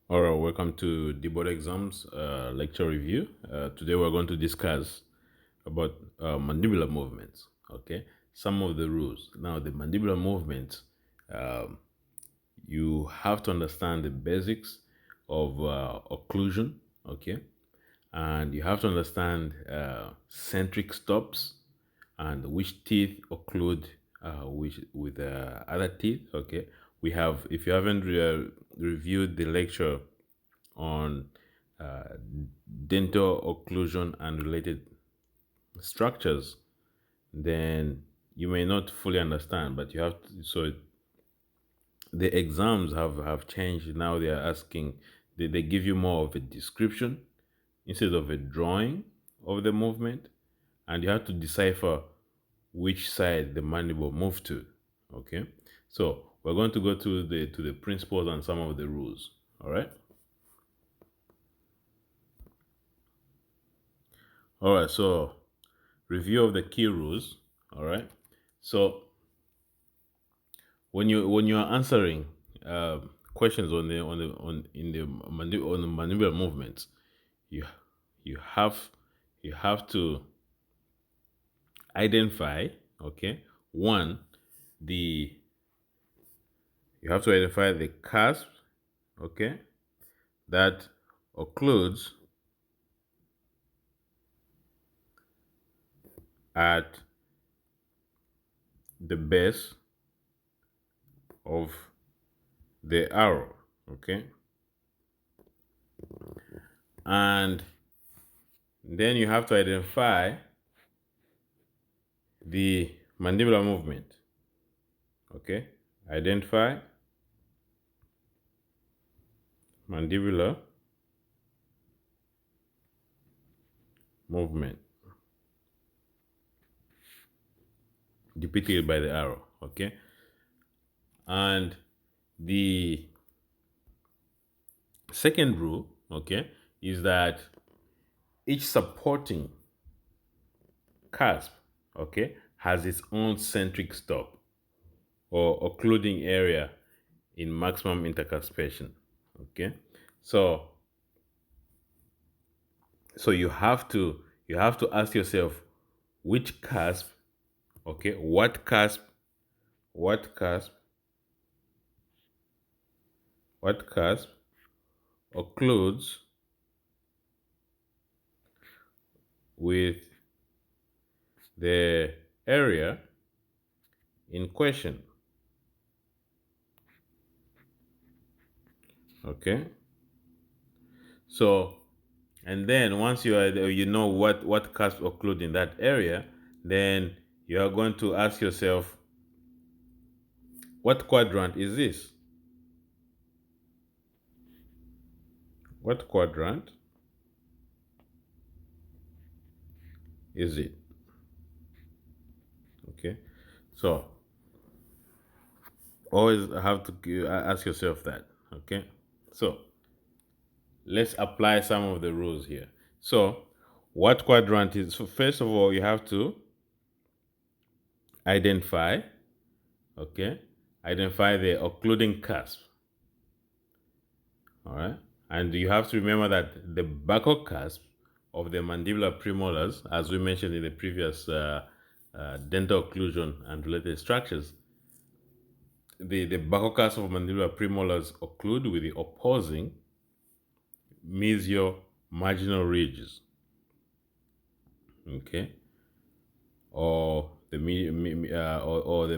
All right, welcome to the board exams lecture review. Today we're going to discuss about mandibular movements. Okay, some of the rules. Now, the mandibular movements, um, you have to understand the basics of occlusion. Okay, and you have to understand centric stops and which teeth occlude which with other teeth. Okay, we have, if you haven't reviewed the lecture on uh, dental occlusion and related structures, then you may not fully understand, but you have to, so the exams have changed. Now they are asking, they give you more of a description instead of a drawing of the movement, and you have to decipher which side the mandible move to. Okay, so we're going to go to the principles and some of the rules. All right. All right, so review of the key rules. All right, so when you are answering questions on the mandibular movements, you you have you have to identify, okay, one, the you have to identify the cusp, okay, that occludes at the base of the arrow, okay, and then you have to identify the mandibular movement. Okay, identify mandibular movement depicted by the arrow. Okay, and the second rule, okay, is that each supporting cusp, okay, has its own centric stop or occluding area in maximum intercuspation. Okay, so you have to ask yourself which cusp, okay, what cusp what cusp occludes with the area in question. Okay, so and then once you know what cusp occlude in that area, then you are going to ask yourself, what quadrant is this? What quadrant is it? Okay, so always have to ask yourself that. Okay, so let's apply some of the rules here. So what quadrant is, so first of all, you have to identify, okay, identify the occluding cusp. All right, and you have to remember that the buccal cusp of the mandibular premolars, as we mentioned in the previous dental occlusion and related structures, the buccal cusp of mandibular premolars occlude with the opposing mesial marginal ridges, okay, or the or the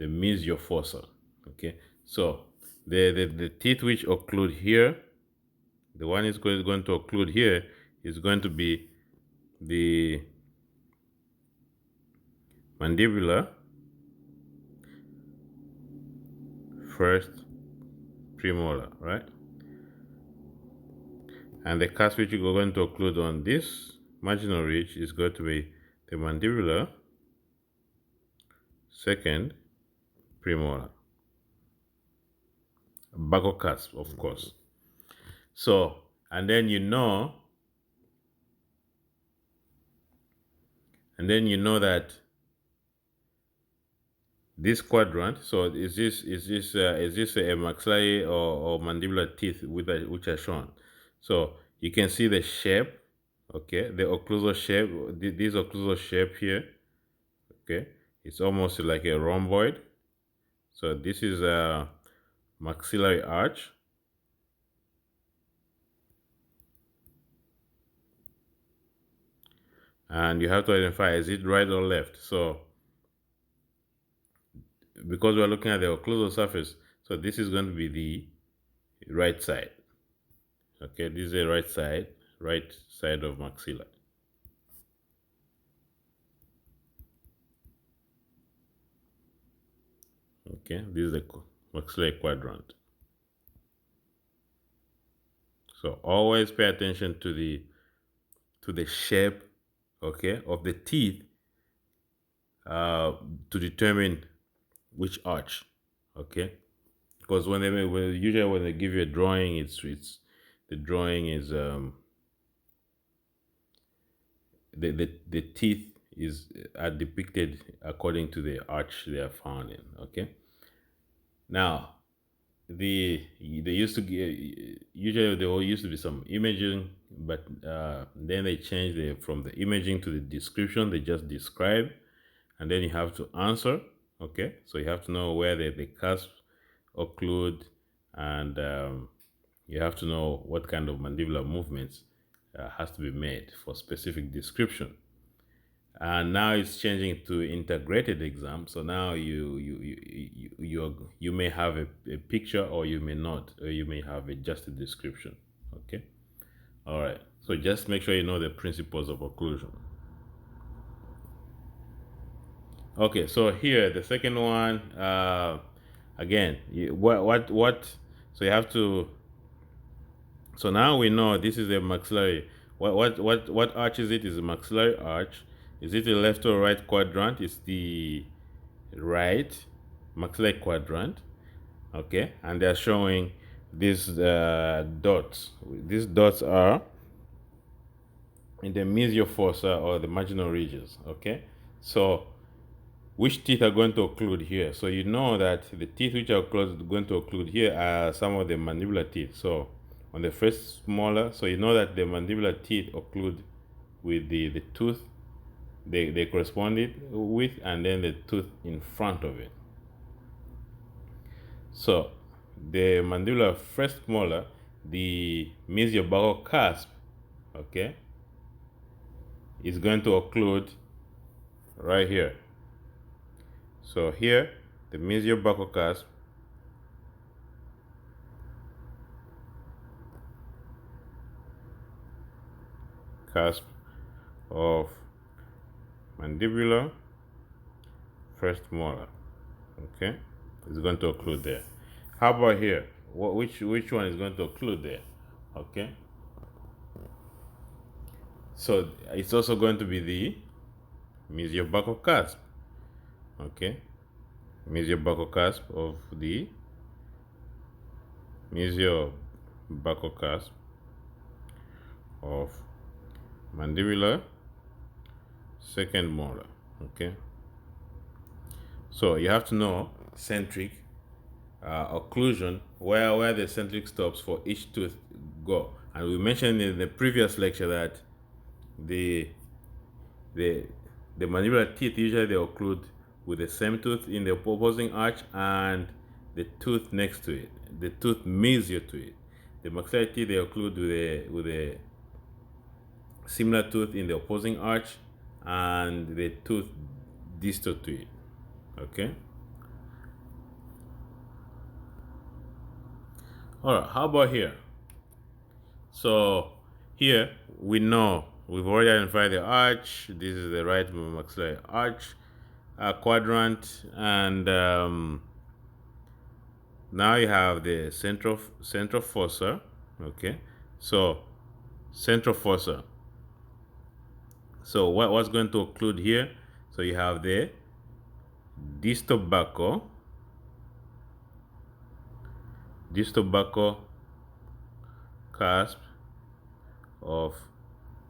mesial fossa. Okay, so the teeth which occlude here, the one is going to occlude here is going to be the mandibular first premolar, right? And the cusp which you're going to occlude on this marginal ridge is going to be the mandibular second premolar, buccal cusp, of course. So, and then you know that this quadrant. So is this a maxillary or mandibular teeth which are shown? So you can see the shape, okay, the occlusal shape. This occlusal shape here, okay, it's almost like a rhomboid. So this is a maxillary arch, and you have to identify, is it right or left? So because we're looking at the occlusal surface, so this is going to be the right side. Okay, this is the right side of maxilla. Okay, this is the maxillary quadrant. So always pay attention to the shape, okay, of the teeth to determine which arch, okay. Because usually when they give you a drawing, it's the drawing is the teeth are depicted according to the arch they are found in. Okay. Now, they used to usually there used to be some imaging, but then they changed from the imaging to the description. They just describe, and then you have to answer. Okay, so you have to know where the cusp occlude, and you have to know what kind of mandibular movements has to be made for specific description. And now it's changing to integrated exam. So now you may have a picture, or you may not, or you may have just a description. Okay. All right. So just make sure you know the principles of occlusion. Okay. So here the second one. Again, what? So you have to. So now we know this is a maxillary. What arch is it? Is a maxillary arch. Is it a left or right quadrant? It's the right maxillary quadrant. Okay, and they're showing these dots. These dots are in the mesial fossa or the marginal ridges. Okay, so which teeth are going to occlude here? So you know that the teeth which are going to occlude here are some of the mandibular teeth. So on the first molar, so you know that the mandibular teeth occlude with the tooth they corresponded with, and then the tooth in front of it. So the mandibular first molar, the mesial cusp, okay, is going to occlude right here. So here, the mesial cusp of mandibular first molar, okay, is going to occlude there. How about here? Which one is going to occlude there? Okay. So it's also going to be the mesial cusp. Okay. Mesial cusp of the mesial cusp of mandibular second molar. Okay. So you have to know centric occlusion, where the centric stops for each tooth go. And we mentioned in the previous lecture that the mandibular teeth usually they occlude with the same tooth in the opposing arch and the tooth next to it, the tooth mesial to it. The maxillary teeth they occlude with a similar tooth in the opposing arch and the tooth distal to it. Okay. All right. How about here? So here we know we've already identified the arch. This is the right maxillary arch quadrant, and now you have the central fossa. Okay, so central fossa. So what's going to occlude here? So you have the distal cusp of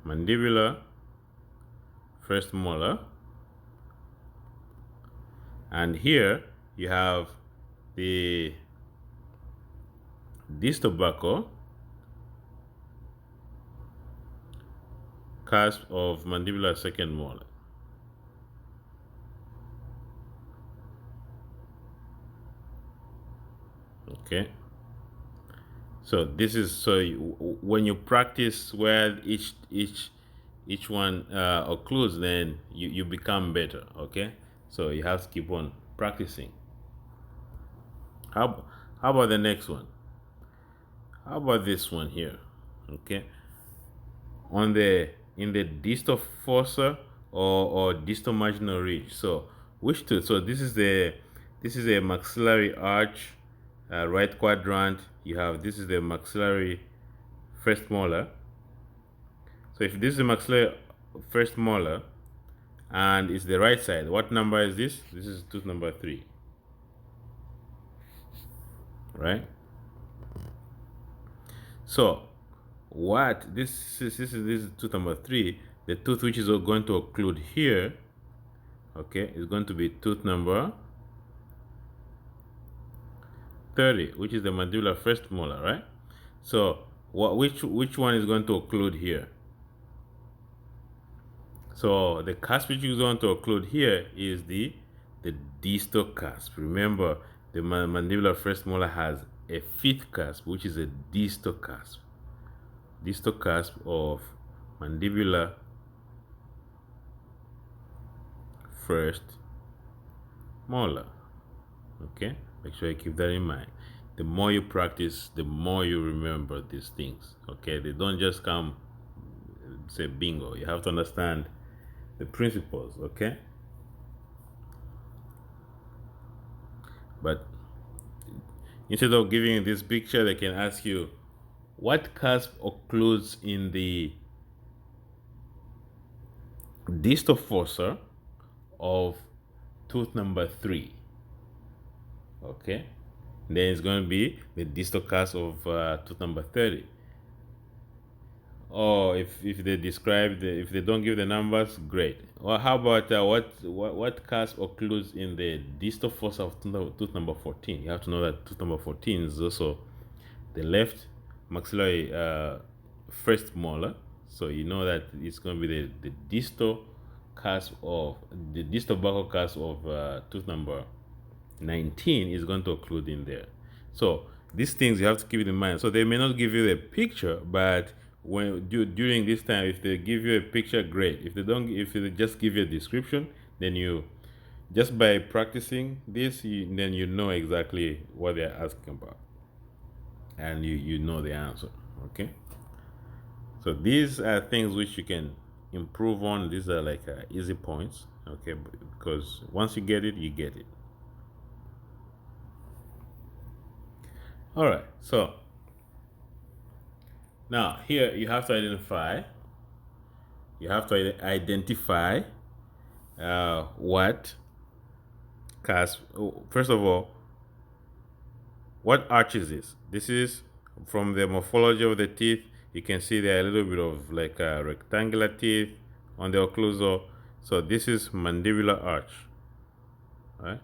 mandibular first molar, And here you have the distal buccal cusp of mandibular second molar. Okay, so this is when you practice where each one occludes, then you become better. Okay, so you have to keep on practicing. How about the next one? How about this one here? Okay, on the in the distal fossa or distal marginal ridge. So which two? So this is a maxillary arch, right quadrant. You have this is the maxillary first molar. So if this is the maxillary first molar and it's the right side, what number is this? This is tooth number 3, right? So what this is tooth number 3. The tooth which is going to occlude here, okay, is going to be tooth number 30, which is the mandibular first molar, right? So which one is going to occlude here? So the cusp which is going to occlude here is the distal cusp. Remember, the mandibular first molar has a fifth cusp, which is a distal cusp. Distal cusp of mandibular first molar. Okay, make sure you keep that in mind. The more you practice, the more you remember these things. Okay, they don't just come say bingo. You have to understand the principles. Okay, but instead of giving you this picture, they can ask you, what cusp occludes in the distal fossa of tooth number 3? Okay, then it's going to be the distal cusp of tooth number 30. Or if they describe if they don't give the numbers, great. Or how about what cusp occludes in the distal fossa of tooth number 14? You have to know that tooth number 14 is also the left maxillary first molar, so you know that it's going to be the distal cusp of the distal buccal cusp of tooth number 19 is going to occlude in there. So these things you have to keep it in mind. So they may not give you the picture, but when during this time, if they give you a picture, great. If they don't, if they just give you a description, then you just by practicing this, then you know exactly what they're asking about, and you know the answer. Okay, so these are things which you can improve on. These are like easy points. Okay, because once you get it, you get it. All right, so now here you have to identify what cusp. First of all, what arch is this? This is from the morphology of the teeth. You can see there are a little bit of like rectangular teeth on the occlusor. So this is mandibular arch, right?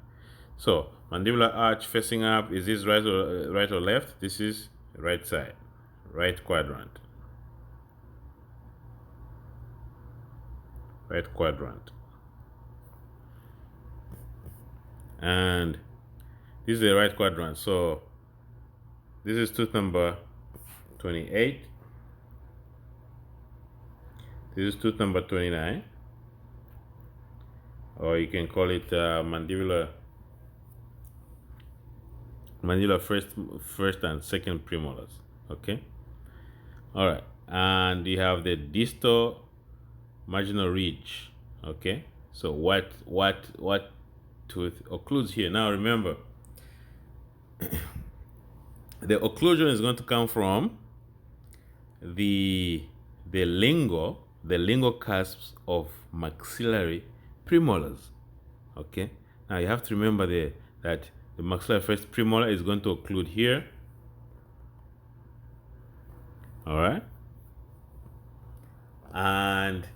So mandibular arch facing up, is this right or left? This is right side, right quadrant. Right quadrant. And this is the right quadrant. So this is tooth number 28. This is tooth number 29. Or you can call it mandibular first and second premolars. Okay. All right. And you have the distal marginal ridge. Okay. So what tooth occludes here? Now remember, the occlusion is going to come from the lingual cusps of maxillary premolars. Okay. Now you have to remember that the maxillary first premolar is going to occlude here. All right. And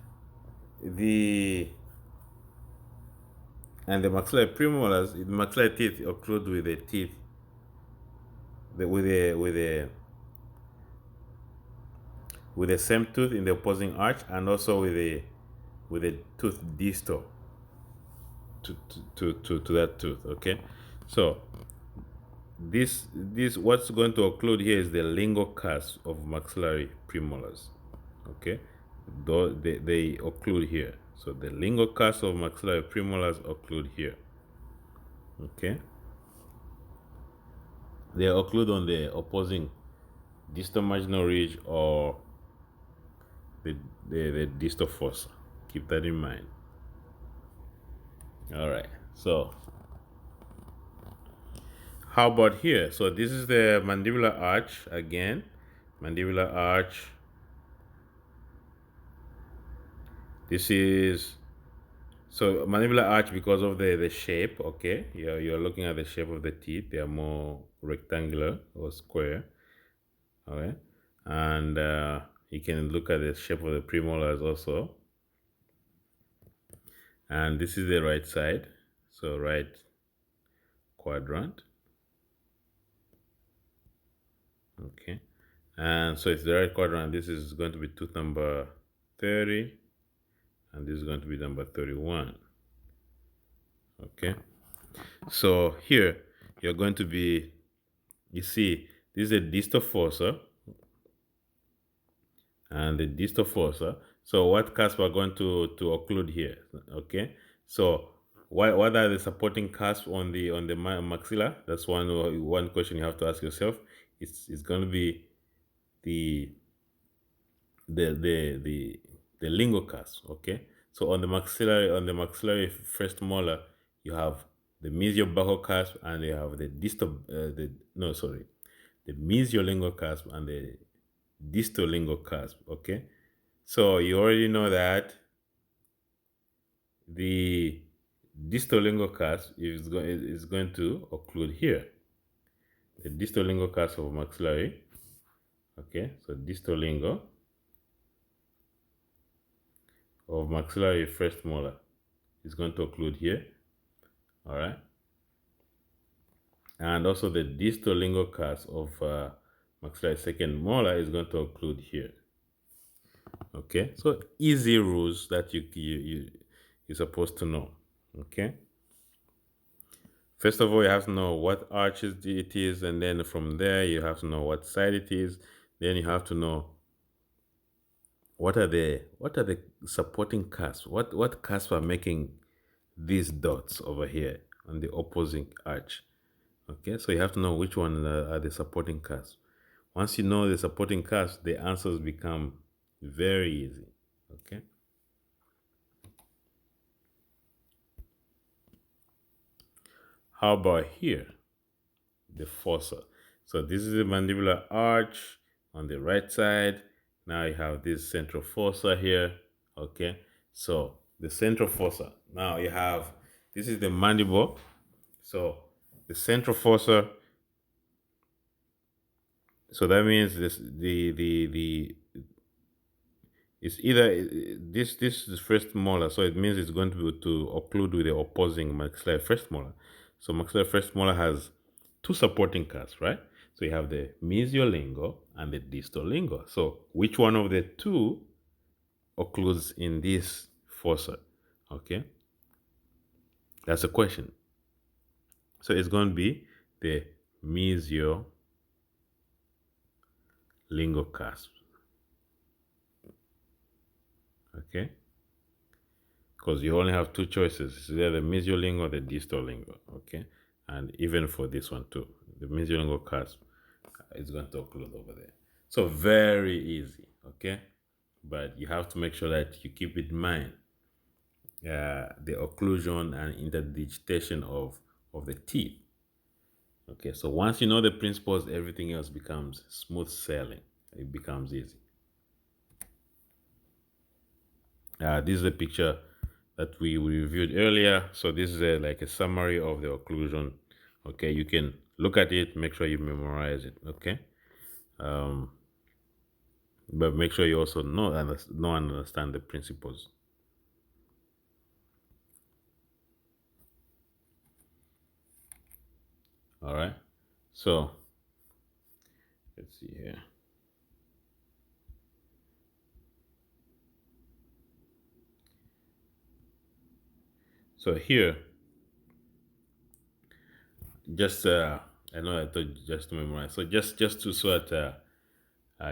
the And the maxillary premolars, the maxillary teeth occlude with the teeth, with the same tooth in the opposing arch, and also with the tooth distal to that tooth. Okay, so this what's going to occlude here is the lingual cusp of maxillary premolars. Okay, though they occlude here. So the lingual cusp of maxillary premolars occlude here. Okay, they occlude on the opposing distal marginal ridge or the distal fossa. Keep that in mind. All right, so how about here? So this is the mandibular arch again. Mandibular arch. This is so mandibular arch because of the shape. Okay, you're looking at the shape of the teeth. They are more rectangular or square. All right, and you can look at the shape of the premolars also. And this is the right side, so right quadrant. Okay, and so it's the right quadrant. This is going to be tooth number 30, and this is going to be number 31. Okay, so here you're going to be, you see, this is a distal fossa and the distal fossa. So what cusp are going to occlude here? Okay, so what are the supporting cusp on the maxilla? That's one question you have to ask yourself. It's going to be the the the the the lingual cusp. Okay, so on the maxillary first molar, you have the mesiobuccal cusp and you have the distal the no sorry the mesiolingual cusp and the distal lingual cusp. Okay, so you already know that the distal lingual cusp is going to occlude here, the distal lingual cusp of maxillary. Okay, so distal lingual of maxillary first molar is going to occlude here. All right, and also the distal lingual cusp of maxillary second molar is going to occlude here. Okay, so easy rules that you're supposed to know. Okay, first of all, you have to know what arches it is, and then from there you have to know what side it is. Then you have to know what are the supporting cusps. What cusps are making these dots over here on the opposing arch. Okay, so you have to know which one are the supporting cusps. Once you know the supporting cusps, the answers become very easy. Okay. How about here? The fossa. So this is the mandibular arch on the right side. Now you have this central fossa here. Okay. So the central fossa. Now you have, this is the mandible. So the central fossa. So that means this the it's either this is first molar, so it means it's going to occlude with the opposing maxillary first molar. So maxillary first molar has two supporting cusps, right? So you have the mesiolingual and the distal lingual. So which one of the two occludes in this fossa? Okay, that's a question. So it's going to be the mesiolingual cusp. Okay, because you only have two choices. It's either the mesiolingual or the distal lingual. Okay, and even for this one too, the mesiolingual cusp is going to occlude over there. So very easy. Okay, but you have to make sure that you keep in mind the occlusion and interdigitation of the teeth. Okay, so once you know the principles, everything else becomes smooth sailing. It becomes easy. This is a picture that we reviewed earlier. So this is like a summary of the occlusion. Okay, you can look at it, make sure you memorize it. Okay, but make sure you also know and understand the principles. All right. So let's see here. So here, just I know I thought just to memorize. So just to so that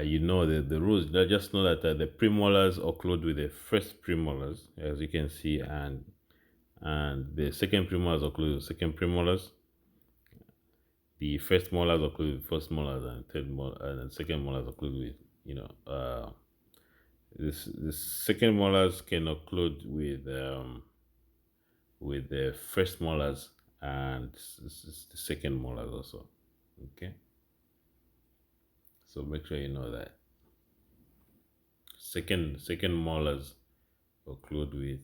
you know the rules. Just know that the premolars occlude with the first premolars, as you can see, and the second premolars occlude with second premolars. The first molars occlude with first molars, and third molar and the second molars occlude with this second molars can occlude with the first molars and this is the second molars also. Okay, so make sure you know that second molars occlude with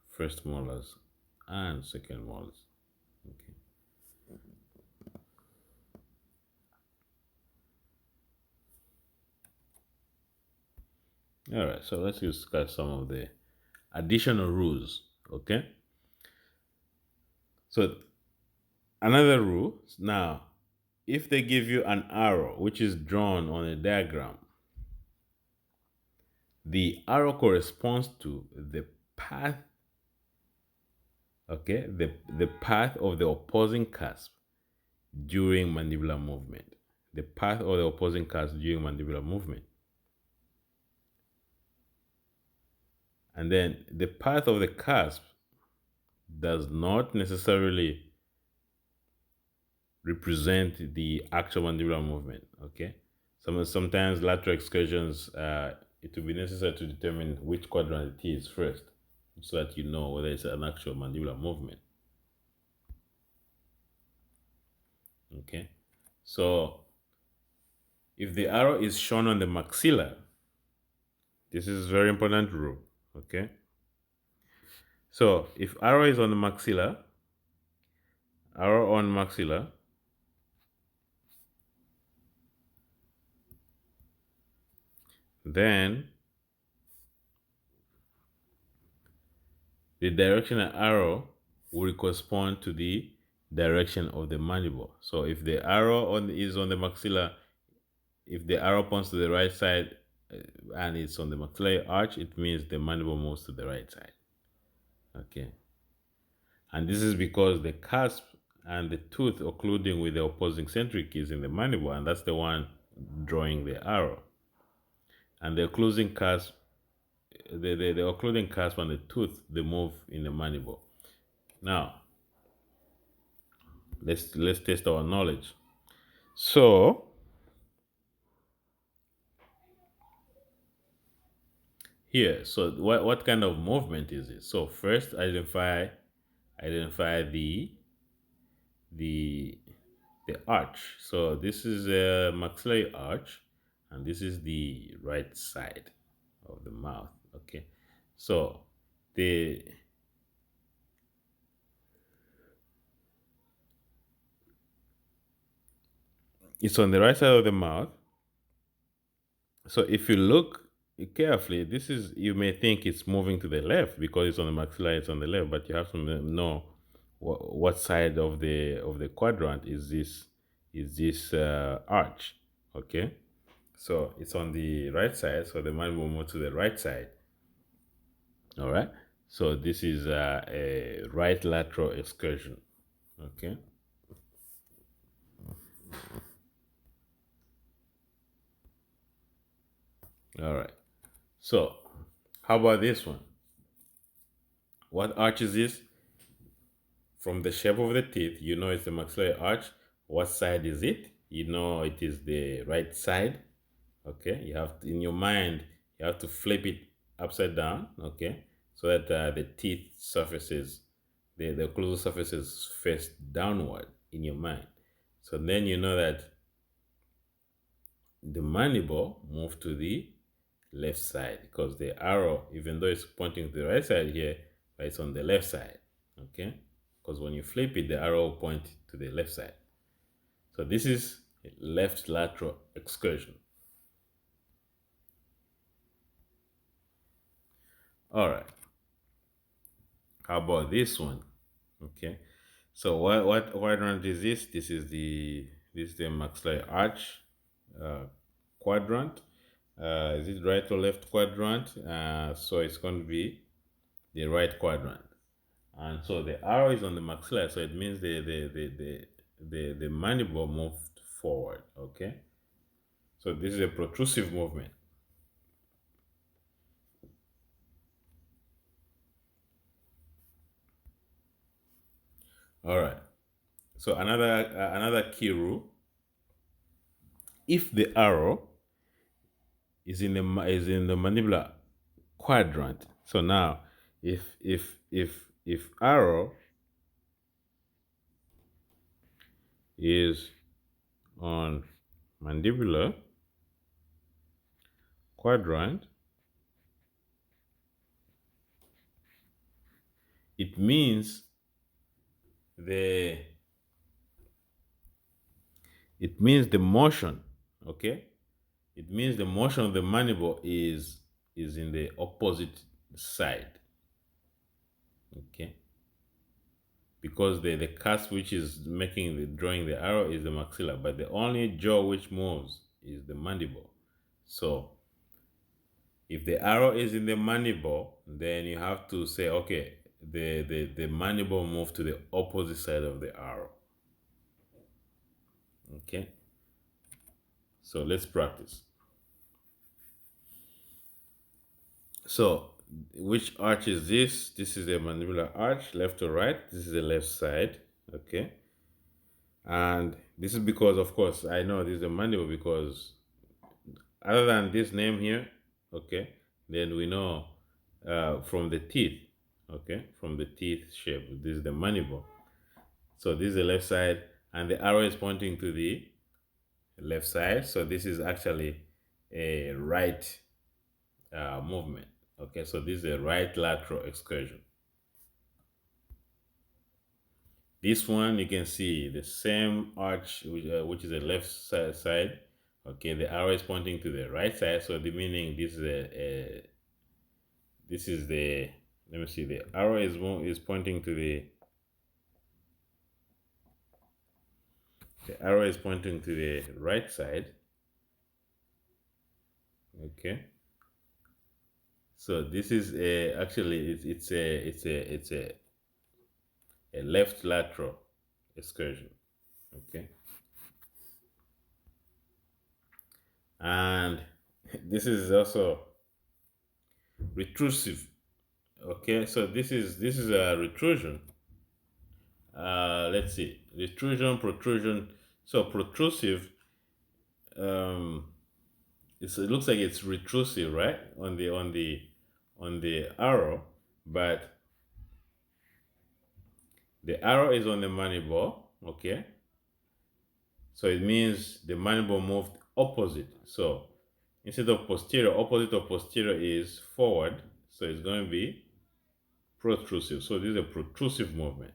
first molars and second molars. Okay. All right, so let's discuss some of the additional rules. Okay, so another rule now, if they give you an arrow which is drawn on a diagram, the arrow corresponds to the path, okay, the path of the opposing cusp during mandibular movement. The path of the opposing cusp during mandibular movement. And then the path of the cusp does not necessarily represent the actual mandibular movement. Okay, sometimes lateral excursions, it will be necessary to determine which quadrant it is first, so that you know whether it's an actual mandibular movement. Okay, so if the arrow is shown on the maxilla, this is a very important rule. Okay, so if arrow is on the maxilla, arrow on maxilla, then the directional arrow will correspond to the direction of the mandible. So if the arrow is on the maxilla, if the arrow points to the right side and it's on the maxillary arch, it means the mandible moves to the right side. Okay. And this is because the cusp and the tooth occluding with the opposing centric is in the mandible, and that's the one drawing the arrow. And the occluding cusp, the occluding cusp and the tooth, they move in the mandible. Now, let's test our knowledge. So here, so what kind of movement is it? So first identify the the arch. So this is a maxillary arch, and this is the right side of the mouth. Okay, so the it's on the right side of the mouth. So if you look carefully, this is, you may think it's moving to the left because it's on the maxilla, it's on the left, but you have to know what side of the quadrant is this arch. Okay, so it's on the right side, so the mind will move to the right side. All right, so this is a right lateral excursion. Okay. All right, so how about this one? What arch is this? From the shape of the teeth, you know it's the maxillary arch. What side is it? You know it is the right side. Okay, you have to, in your mind, you have to flip it upside down. Okay, so that the teeth surfaces, the occlusal surfaces face downward in your mind. So then you know that the mandible moved to the left side because the arrow, even though it's pointing to the right side here, but it's on the left side. Okay, because when you flip it, the arrow will point to the left side. So this is left lateral excursion. All right. How about this one? Okay. So what quadrant is this? This is the maxillary arch uh, quadrant. Is it right or left quadrant? So it's going to be the right quadrant. And so the arrow is on the maxilla, so it means the mandible moved forward. Okay, so this is a protrusive movement. All right. So another key rule: if the arrow is in the mandibular quadrant. So now, if arrow is on mandibular quadrant, it means the the motion. Okay, it means the motion of the mandible is in the opposite side. Okay, because the cusp which is making the drawing the arrow is the maxilla, but the only jaw which moves is the mandible. So if the arrow is in the mandible, then you have to say, okay, the mandible move to the opposite side of the arrow. Okay, so let's practice. So which arch is this? This is the mandibular arch, left to right. This is the left side. Okay, and this is because, of course, I know this is a mandible because other than this name here, okay, then we know from the teeth, okay, from the teeth shape, this is the mandible. So this is the left side, and the arrow is pointing to the left side. So this is actually a right movement. Okay, so this is a right lateral excursion. This one, you can see the same arch, which is the left side. Okay, the arrow is pointing to the right side, so the meaning this is this is the, let me see, the arrow is pointing to the arrow is pointing to the right side. Okay, so this is actually it's a left lateral excursion. Okay, and this is also retrusive. Okay, so this is a retrusion. Let's see, retrusion, protrusion. So protrusive, um, it looks like it's retrusive, right, on the arrow, but the arrow is on the mandible. Okay, so it means the mandible moved opposite. So instead of posterior, opposite of posterior is forward. So it's going to be protrusive. So this is a protrusive movement.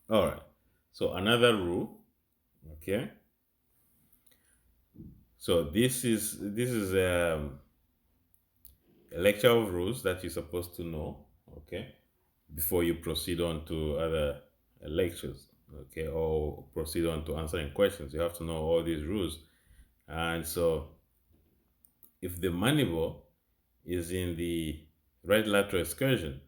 All right. So another rule. Okay. So this is a lecture of rules that you're supposed to know. Okay, before you proceed on to other lectures. Okay, or proceed on to answering questions, you have to know all these rules. And so, if the mandible is in the right lateral excursion,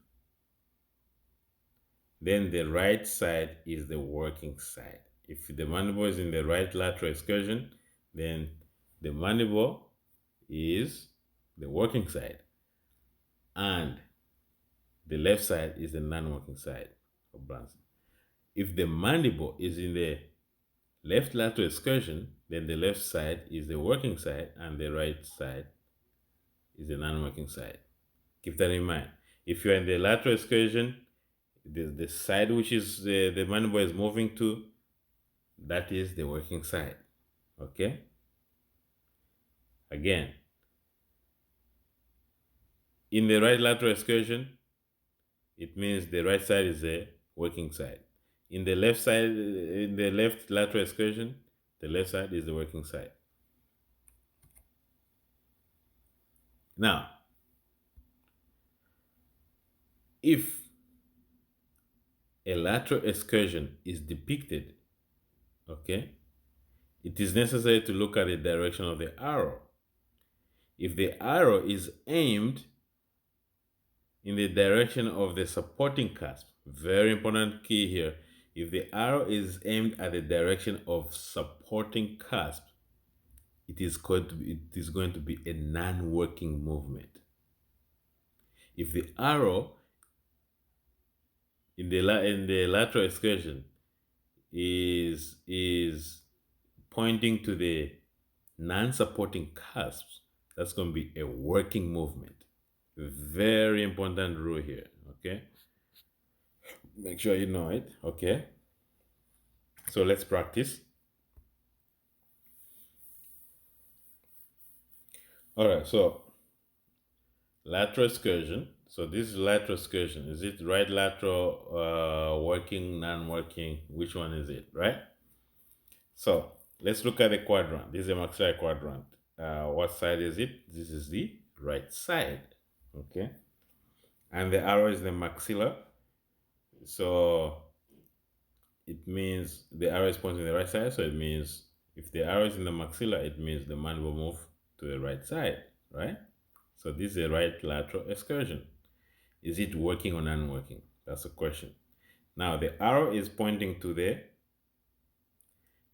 then the right side is the working side. If the mandible is in the right lateral excursion, then the mandible is the working side, and the left side is the non-working side of Branson. If the mandible is in the left lateral excursion, then the left side is the working side, and the right side is the non-working side. Keep that in mind. If you're in the lateral excursion, the side which is the mandible is moving to, that is the working side. Okay? Again, in the right lateral excursion, it means the right side is the working side. In the left lateral excursion, the left side is the working side. Now, If a lateral excursion is depicted, okay, it is necessary to look at the direction of the arrow. If the arrow is aimed in the direction of the supporting cusp, very important key here. If the arrow is aimed at the direction of supporting cusp, it is going to be a non-working movement. If the arrow in the lateral excursion is pointing to the non-supporting cusps, that's going to be a working movement. Very important rule here, okay? Make sure you know it, okay? So let's practice. All right, so lateral excursion. So this is lateral excursion. Is it right lateral, working, non-working? Which one is it, right? So let's look at the quadrant. This is a maxillary quadrant. What side is it? This is the right side, okay? And the arrow is the maxilla. So it means the arrow is pointing to the right side. So it means if the arrow is in the maxilla, it means the mandible move to the right side, right? So this is a right lateral excursion. Is it working or non-working? That's the question. Now the arrow is pointing to the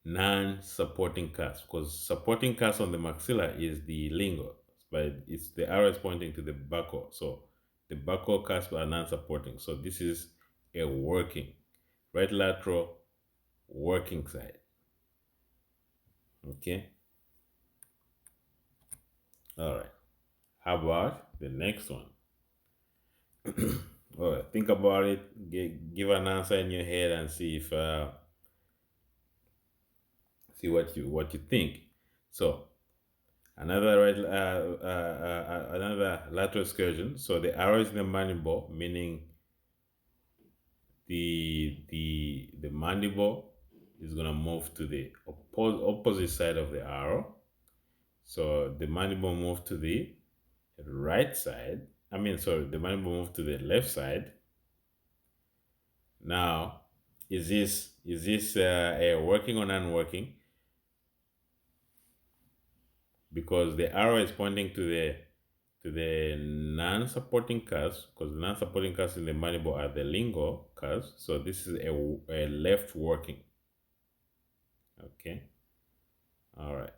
non-supporting cusp, because supporting cusp on the maxilla is the lingual, but it's the arrow is pointing to the buccal. So the buccal cusp are non-supporting. So this is a working, right lateral working side. Okay. All right. How about the next one? All right. Think about it. Give an answer in your head and see if see what you think. So another another lateral excursion. So the arrow is in the mandible, meaning the mandible is gonna move to the opposite side of the arrow. So the mandible move to the right side. I mean, sorry, the mandible move to the left side. Now, is this a working or non-working? Because the arrow is pointing to the non-supporting cusp, because the non-supporting cusp in the mandible are the lingual cusp. So this is a left working. Okay. All right.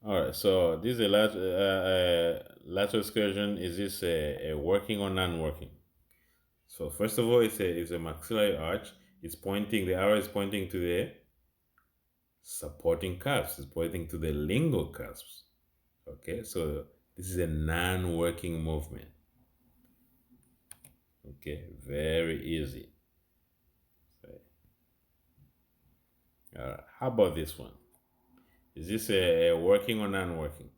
All right. So this is a lateral excursion. Is this a working or non-working? So first of all, it's a maxillary arch. It's pointing. The arrow is pointing to the supporting cusps. It's pointing to the lingual cusps. Okay. So this is a non-working movement. Okay. Very easy. All right. How about this one? Is this a working or non-working?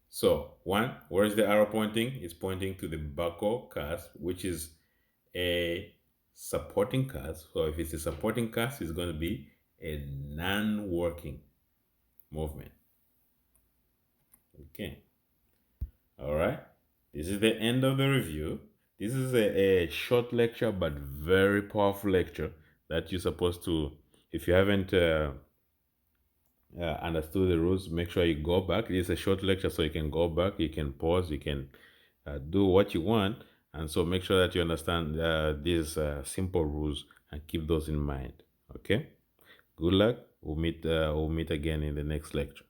So one, where is the arrow pointing? It's pointing to the buccal cusp, which is a supporting cusp. So if it's a supporting cusp, it's going to be a non-working movement. Okay. All right. This is the end of the review. This is a short lecture, but very powerful lecture that you're supposed to, if you haven't understood the rules, make sure you go back. It is a short lecture, so you can go back, you can pause, you can do what you want. And so make sure that you understand these simple rules and keep those in mind. Okay. Good luck. We'll meet again in the next lecture.